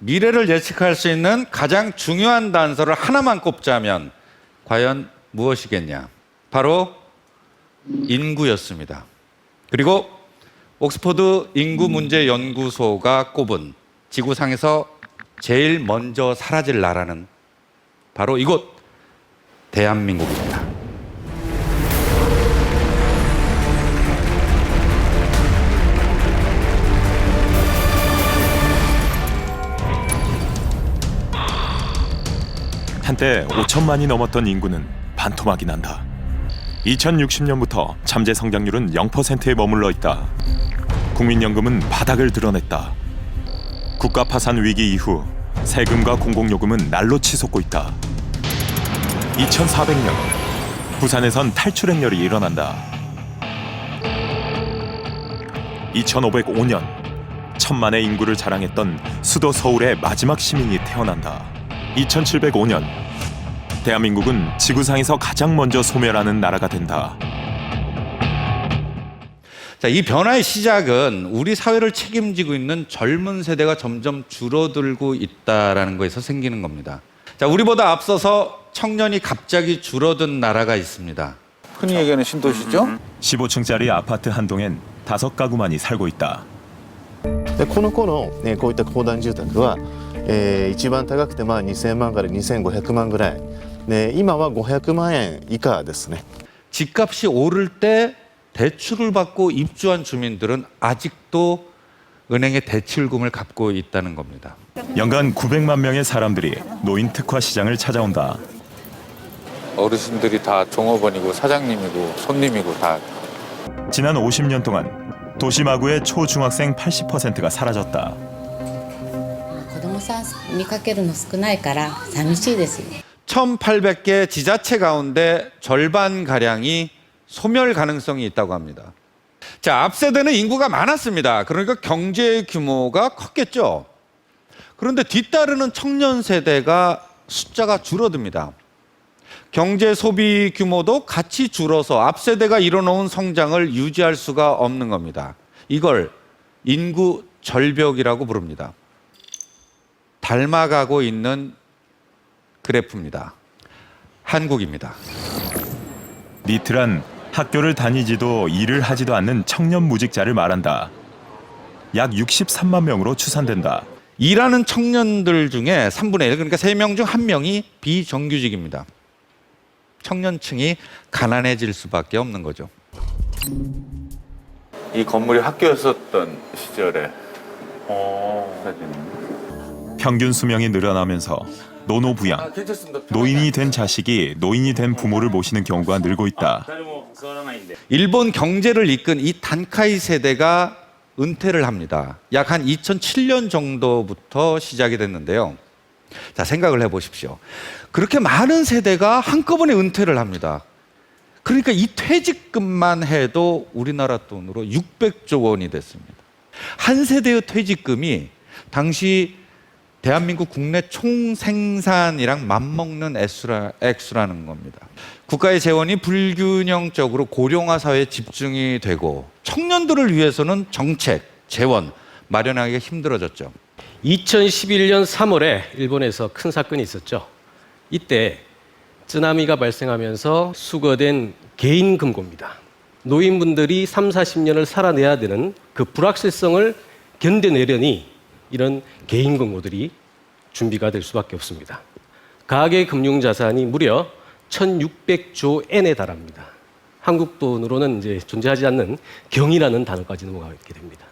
미래를 예측할 수 있는 가장 중요한 단서를 하나만 꼽자면 과연 무엇이겠냐? 바로 인구였습니다. 그리고 옥스퍼드 인구문제연구소가 꼽은 지구상에서 제일 먼저 사라질 나라는 바로 이곳 대한민국입니다. 한때 5천만이 넘었던 인구는 반토막이 난다. 2060년부터 잠재 성장률은 0%에 머물러 있다. 국민연금은 바닥을 드러냈다. 국가 파산 위기 이후 세금과 공공요금은 날로 치솟고 있다. 2400년 부산에선 탈출 행렬이 일어난다. 2505년 천만의 인구를 자랑했던 수도 서울의 마지막 시민이 태어난다. 2705년 대한민국은 지구상에서 가장 먼저 소멸하는 나라가 된다. 자, 이 변화의 시작은 우리 사회를 책임지고 있는 젊은 세대가 점점 줄어들고 있다는 거에서 생기는 겁니다. 자, 우리보다 앞서서 청년이 갑자기 줄어든 나라가 있습니다. 흔히 얘기하는 신도시죠? 15층짜리 아파트 한 동엔 5가구만이 살고 있다. でこの頃、こういった公団住宅は、一番高くて2000万から2500万ぐらいで今は500万円以下ですね。 집값이 오를 때 대출을 받고 입주한 주민들은 아직도 은행의 대출금을 갚고 있다는 겁니다. 연간 900만 명의 사람들이 노인 특화 시장을 찾아온다. 어르신들이 다 종업원이고 사장님이고 손님이고 다. 지난 50년 동안 도시 마구의 초중학생 80%가 사라졌다. 子供さん見かけるの少ないから寂しいですよ。 1800개 지자체 가운데 절반가량이 소멸 가능성이 있다고 합니다. 자, 앞세대는 인구가 많았습니다. 그러니까 경제 규모가 컸겠죠. 그런데 뒤따르는 청년 세대가 숫자가 줄어듭니다. 경제 소비 규모도 같이 줄어서 앞세대가 이뤄놓은 성장을 유지할 수가 없는 겁니다. 이걸 인구 절벽이라고 부릅니다. 닮아가고 있는 그래프입니다. 한국입니다. 니트란 학교를 다니지도 일을 하지도 않는 청년 무직자를 말한다. 약 63만 명으로 추산된다. 일하는 청년들 중에 3분의 1, 그러니까 3명 중 1명이 비정규직입니다. 청년층이 가난해질 수밖에 없는 거죠. 이 건물이 학교였었던 시절에 사진. 평균 수명이 늘어나면서 노노부양, 괜찮습니다. 노인이 된 자식이 노인이 된 부모를 모시는 경우가 늘고 있다. 일본 경제를 이끈 이 단카이 세대가 은퇴를 합니다. 약 한 2007년 정도부터 시작이 됐는데요. 자, 생각을 해보십시오. 그렇게 많은 세대가 한꺼번에 은퇴를 합니다. 그러니까 이 퇴직금만 해도 우리나라 돈으로 600조 원이 됐습니다. 한 세대의 퇴직금이 당시 대한민국 국내 총생산이랑 맞먹는 액수라는 겁니다. 국가의 재원이 불균형적으로 고령화 사회에 집중이 되고 청년들을 위해서는 정책, 재원 마련하기가 힘들어졌죠. 2011년 3월에 일본에서 큰 사건이 있었죠. 이때 쓰나미가 발생하면서 수거된 개인 금고입니다. 노인분들이 3, 40년을 살아내야 되는 그 불확실성을 견뎌내려니 이런 개인 금고들이 준비가 될 수밖에 없습니다. 가계 금융 자산이 무려 1,600조 엔에 달합니다. 한국 돈으로는 이제 존재하지 않는 경이라는 단어까지 넘어가게 됩니다.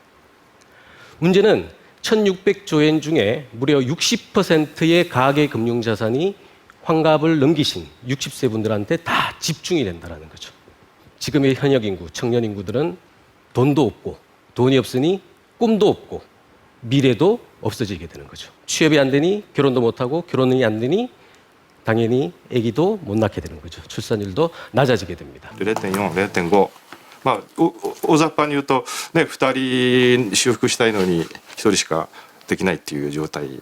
문제는 1,600조 엔 중에 무려 60%의 가계 금융 자산이 환갑을 넘기신 60세 분들한테 다 집중이 된다는 거죠. 지금의 현역 인구, 청년 인구들은 돈도 없고 돈이 없으니 꿈도 없고 미래도 없어지게 되는 거죠. 취업이 안 되니 결혼도 못하고 결혼이 안 되니 당연히 아기도 못 낳게 되는 거죠. 출산율도 낮아지게 됩니다. 0.4、0.5、大雑把に言うと、2人修復したいのに1人しかできないっていう状態。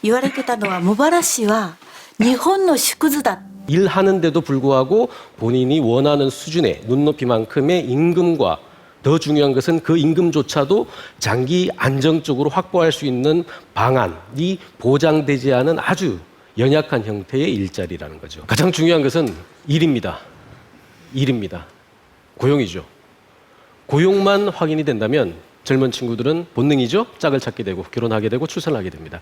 言われてたのは茂原市は日本の縮図だ。 일하는데도 불구하고 본인이 원하는 수준의 눈높이만큼의 임금과 더 중요한 것은 그 임금조차도 장기 안정적으로 확보할 수 있는 방안이 보장되지 않은 아주 연약한 형태의 일자리라는 거죠. 가장 중요한 것은 일입니다. 일입니다. 고용이죠. 고용만 확인이 된다면 젊은 친구들은 본능이죠. 짝을 찾게 되고 결혼하게 되고 출산하게 됩니다.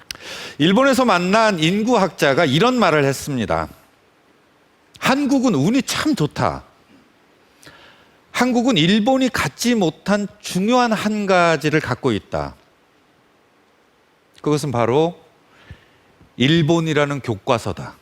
일본에서 만난 인구학자가 이런 말을 했습니다. 한국은 운이 참 좋다. 한국은 일본이 갖지 못한 중요한 한 가지를 갖고 있다. 그것은 바로 일본이라는 교과서다.